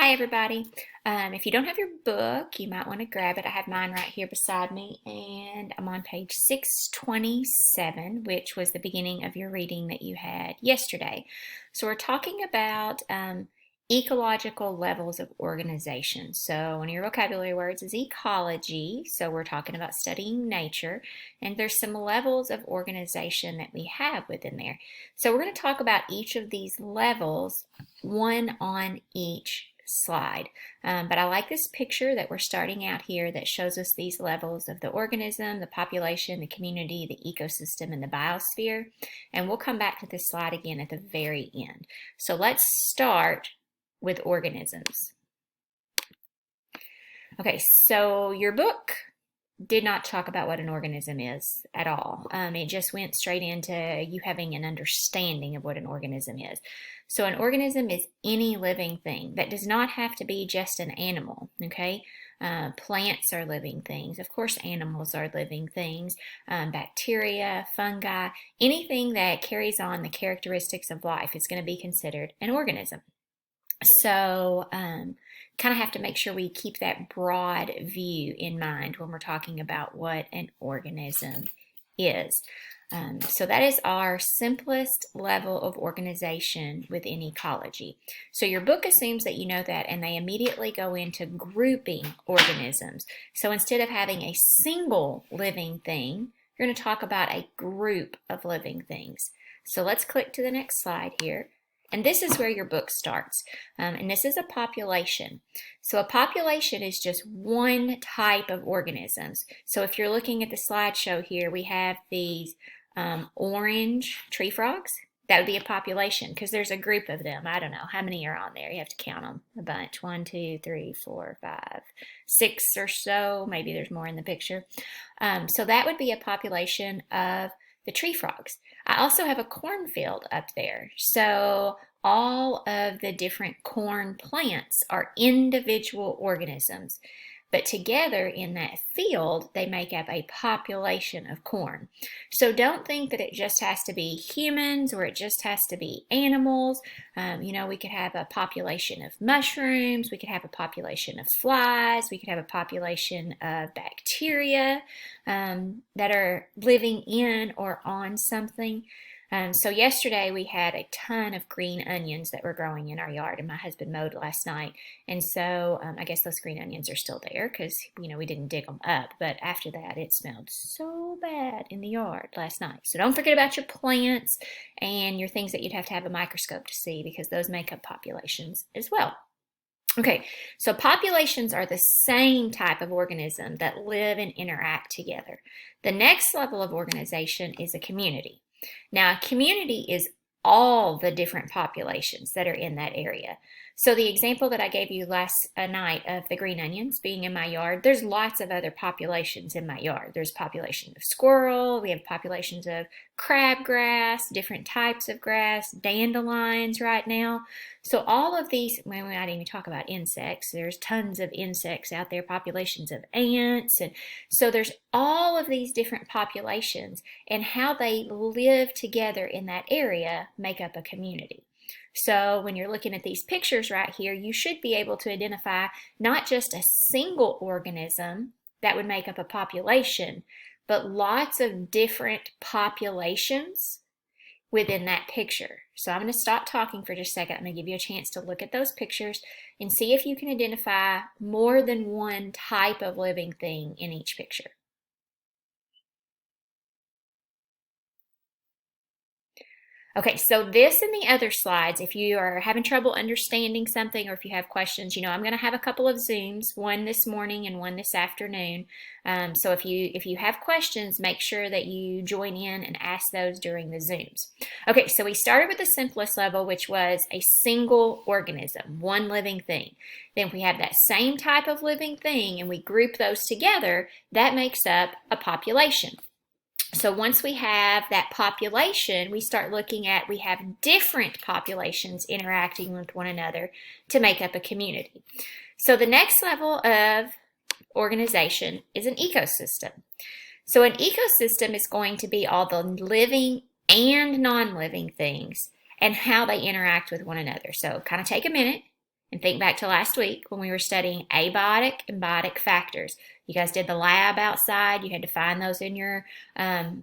Hi everybody. If you don't have your book, you might want to grab it. I have mine right here beside me, and I'm on page 627, which was the beginning of your reading that you had yesterday. So we're talking about ecological levels of organization. So one of your vocabulary words is ecology. So we're talking about studying nature, and there's some levels of organization that we have within there. So we're going to talk about each of these levels, one on each slide. But I like this picture that we're starting out here that shows us these levels of the organism, the population, the community, the ecosystem, and the biosphere. And we'll come back to this slide again at the very end. So let's start with organisms. Okay, so your book did not talk about what an organism is at all. It just went straight into you having an understanding of what an organism is. So an organism is any living thing. That does not have to be just an animal, okay? Plants are living things. Of course, animals are living things. Bacteria, fungi, anything that carries on the characteristics of life is going to be considered an organism. So kind of have to make sure we keep that broad view in mind when we're talking about what an organism is. So that is our simplest level of organization within ecology. So your book assumes that you know that, and they immediately go into grouping organisms. So instead of having a single living thing, you're going to talk about a group of living things. So let's click to the next slide here. And this is where your book starts. And this is a population. So a population is just one type of organisms. So if you're looking at the slideshow here, we have these orange tree frogs. That would be a population because there's a group of them. I don't know how many are on there. You have to count them. A bunch. 1, 2, 3, 4, 5, 6 or so. Maybe there's more in the picture. So that would be a population of the tree frogs. I also have a cornfield up there. So all of the different corn plants are individual organisms, but together in that field, they make up a population of corn. So don't think that it just has to be humans or it just has to be animals. We could have a population of mushrooms, we could have a population of flies, we could have a population of bacteria that are living in or on something. So yesterday we had a ton of green onions that were growing in our yard, and my husband mowed last night. And so I guess those green onions are still there because, we didn't dig them up. But after that, it smelled so bad in the yard last night. So don't forget about your plants and your things that you'd have to have a microscope to see because those make up populations as well. Okay, so populations are the same type of organism that live and interact together. The next level of organization is a community. Now, a community is all the different populations that are in that area. So the example that I gave you last night of the green onions being in my yard, there's lots of other populations in my yard. There's populations of squirrel, we have populations of crabgrass, different types of grass, dandelions right now. So all of these, well, we might even talk about insects. There's tons of insects out there, populations of ants. And so there's all of these different populations, and how they live together in that area make up a community. So when you're looking at these pictures right here, you should be able to identify not just a single organism that would make up a population, but lots of different populations within that picture. So I'm going to stop talking for just a second. I'm going to give you a chance to look at those pictures and see if you can identify more than one type of living thing in each picture. Okay, so this and the other slides, if you are having trouble understanding something or if you have questions, I'm going to have a couple of Zooms, one this morning and one this afternoon. So if you have questions, make sure that you join in and ask those during the Zooms. Okay, so we started with the simplest level, which was a single organism, one living thing. Then we have that same type of living thing and we group those together, that makes up a population. So once we have that population, we start looking at, we have different populations interacting with one another to make up a community. So the next level of organization is an ecosystem. So an ecosystem is going to be all the living and non-living things and how they interact with one another. So kind of take a minute And think back to last week when we were studying abiotic and biotic factors. You guys did the lab outside. You had to find those in your,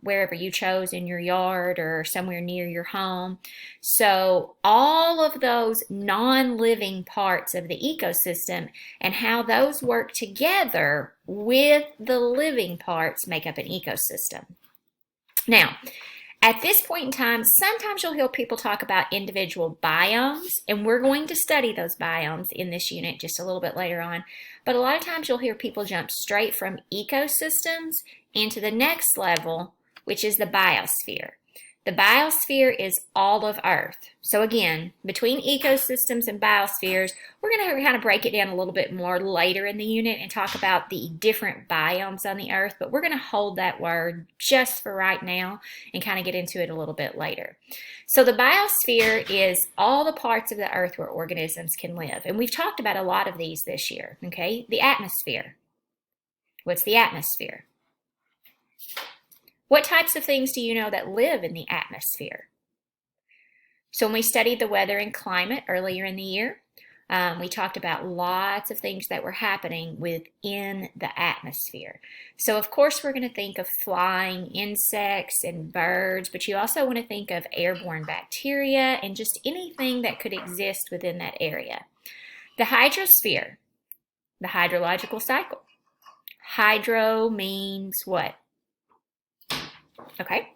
wherever you chose, in your yard or somewhere near your home. So all of those non-living parts of the ecosystem and how those work together with the living parts make up an ecosystem. Now, at this point in time, sometimes you'll hear people talk about individual biomes, and we're going to study those biomes in this unit just a little bit later on. But a lot of times you'll hear people jump straight from ecosystems into the next level, which is the biosphere. The biosphere is all of Earth. So again, between ecosystems and biospheres, we're going to kind of break it down a little bit more later in the unit and talk about the different biomes on the Earth, but we're going to hold that word just for right now and kind of get into it a little bit later. So the biosphere is all the parts of the Earth where organisms can live. And we've talked about a lot of these this year, okay? The atmosphere. What's the atmosphere? What types of things do you know that live in the atmosphere? So when we studied the weather and climate earlier in the year, we talked about lots of things that were happening within the atmosphere. So of course we're going to think of flying insects and birds, but you also want to think of airborne bacteria and just anything that could exist within that area. The hydrosphere, the hydrological cycle. Hydro means what? Okay,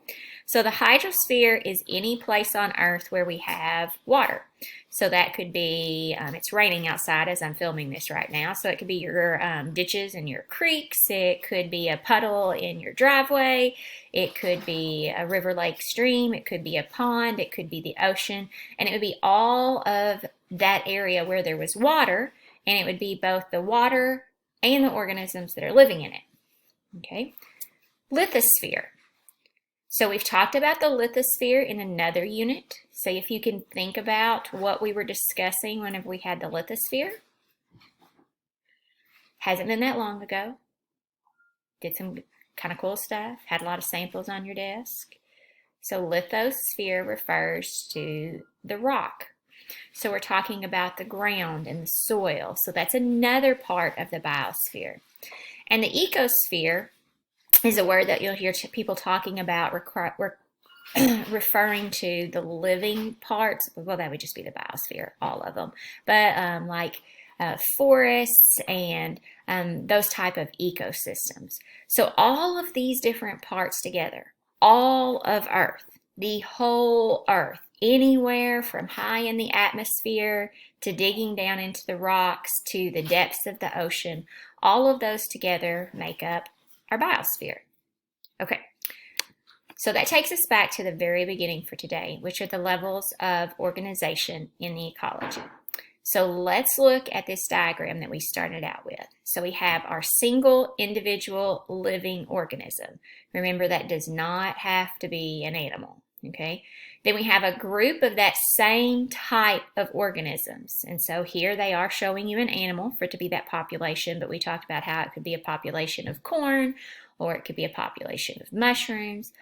so the hydrosphere is any place on Earth where we have water. So that could be, it's raining outside as I'm filming this right now, so it could be your ditches and your creeks, it could be a puddle in your driveway, it could be a river, lake, stream, it could be a pond, it could be the ocean, and it would be all of that area where there was water, and it would be both the water and the organisms that are living in it. Okay, lithosphere. So we've talked about the lithosphere in another unit. So if you can think about what we were discussing whenever we had the lithosphere. Hasn't been that long ago. Did some kind of cool stuff. Had a lot of samples on your desk. So lithosphere refers to the rock. So we're talking about the ground and the soil. So that's another part of the biosphere. And the ecosphere is a word that you'll hear people talking about referring to the living parts. Well, that would just be the biosphere, all of them. But like forests and those type of ecosystems. So all of these different parts together, all of Earth, the whole Earth, anywhere from high in the atmosphere to digging down into the rocks to the depths of the ocean, all of those together make up our biosphere. Okay, so that takes us back to the very beginning for today, which are the levels of organization in the ecology. So let's look at this diagram that we started out with. So we have our single individual living organism. Remember, that does not have to be an animal, okay? Then we have a group of that same type of organisms. And so here they are showing you an animal for it to be that population, but we talked about how it could be a population of corn or it could be a population of mushrooms.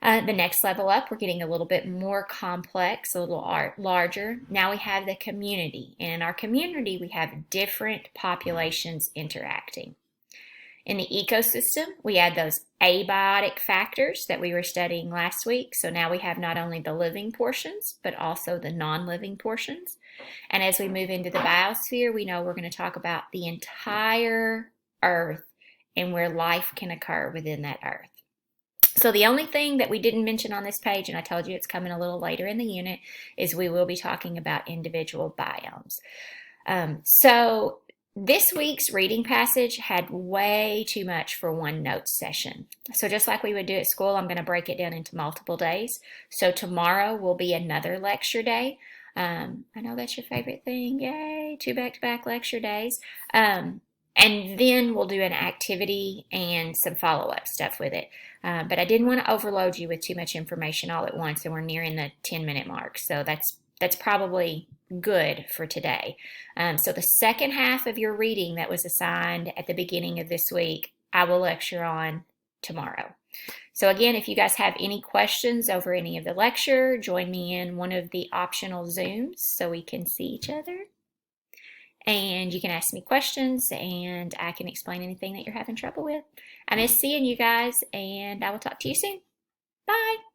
The next level up, we're getting a little bit more complex, a little larger. Now we have the community. And in our community, we have different populations interacting. In the ecosystem, we add those abiotic factors that we were studying last week. So now we have not only the living portions, but also the non-living portions. And as we move into the biosphere, we know we're going to talk about the entire Earth and where life can occur within that Earth. So the only thing that we didn't mention on this page, and I told you it's coming a little later in the unit, is we will be talking about individual biomes. So this week's reading passage had way too much for one note session. So just like we would do at school, I'm going to break it down into multiple days. So tomorrow will be another lecture day. I know that's your favorite thing. Yay, 2 back-to-back lecture days. And then we'll do an activity and some follow-up stuff with it. But I didn't want to overload you with too much information all at once, and we're nearing the 10-minute mark. So that's probably good for today. So the second half of your reading that was assigned at the beginning of this week, I will lecture on tomorrow. So again, if you guys have any questions over any of the lecture, join me in one of the optional Zooms so we can see each other. and you can ask me questions and I can explain anything that you're having trouble with. I miss seeing you guys, and I will talk to you soon. Bye.